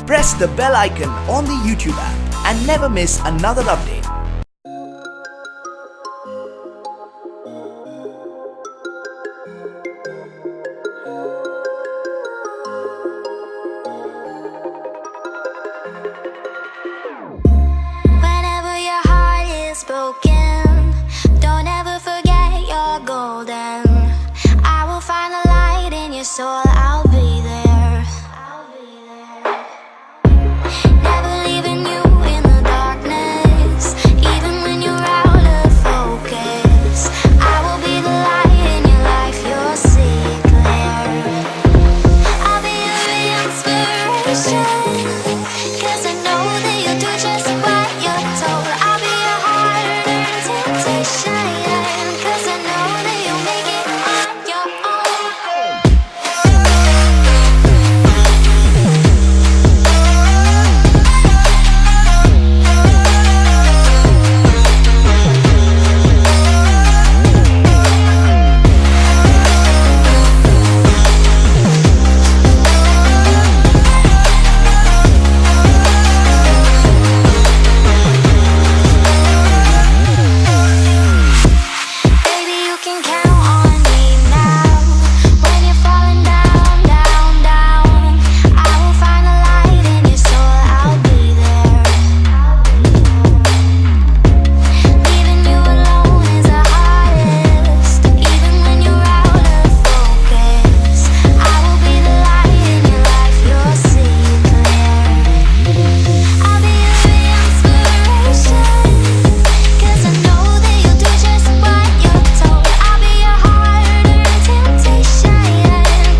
Press the bell icon on the YouTube app and never miss another update. Whenever your heart is broken, don't ever forget you're golden. I will find the light in your soul, I'll be there. Never leaving you in the darkness, even when you're out of focus. I will be the light in your life, you'll see it clear. I'll be your inspiration, 'cause I know that you'll do just what you're told. I'll be your hard-earned temptation, 'cause I know that you'll make it on your own. Baby, you can count on me now. When you're falling down, down, down, I will find the light in your soul, I'll be there. Leaving you alone is the hardest, even when you're out of focus. I will be the light in your life, you'll see it clear. I'll be your inspiration, 'cause I know that you'll do just what you're told. I'll be your hard-earned temptation,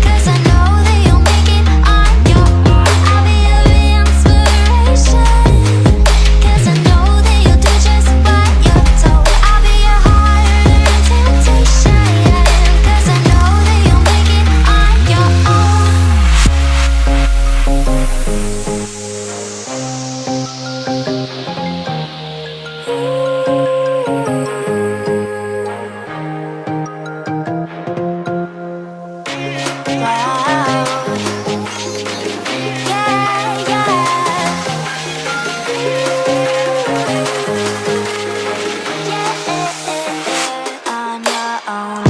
'cause I know that you'll make it on your own. I'll be your inspiration, 'cause I know that you'll do just what you're told. I'll be your hard-earned temptation, 'cause I know that you'll make it on your own. Wow. Yeah, yeah. On your own.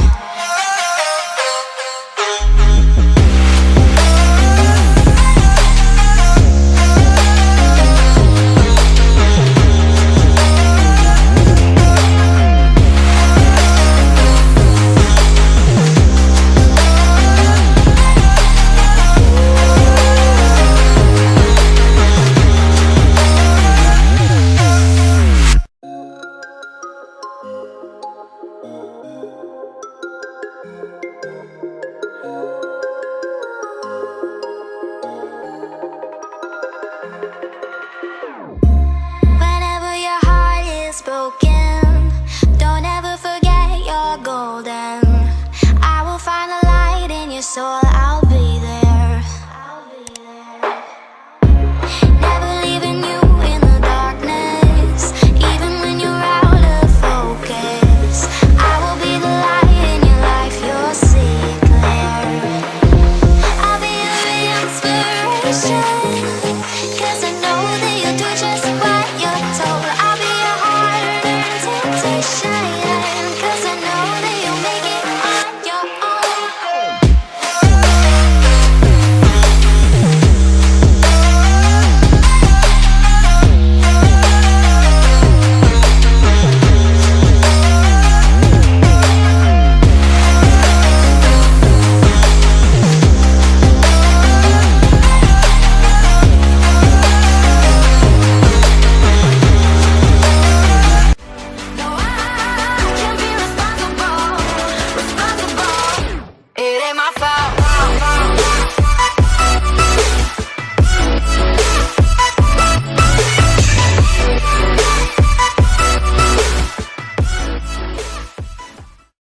Whenever your heart is broken, don't ever forget you're golden. I will find the light in your soul, I'll be there. Never leaving you in the darkness, even when you're out of focus. I will be the light in your life, you'll see it clear. I'll be your inspiration,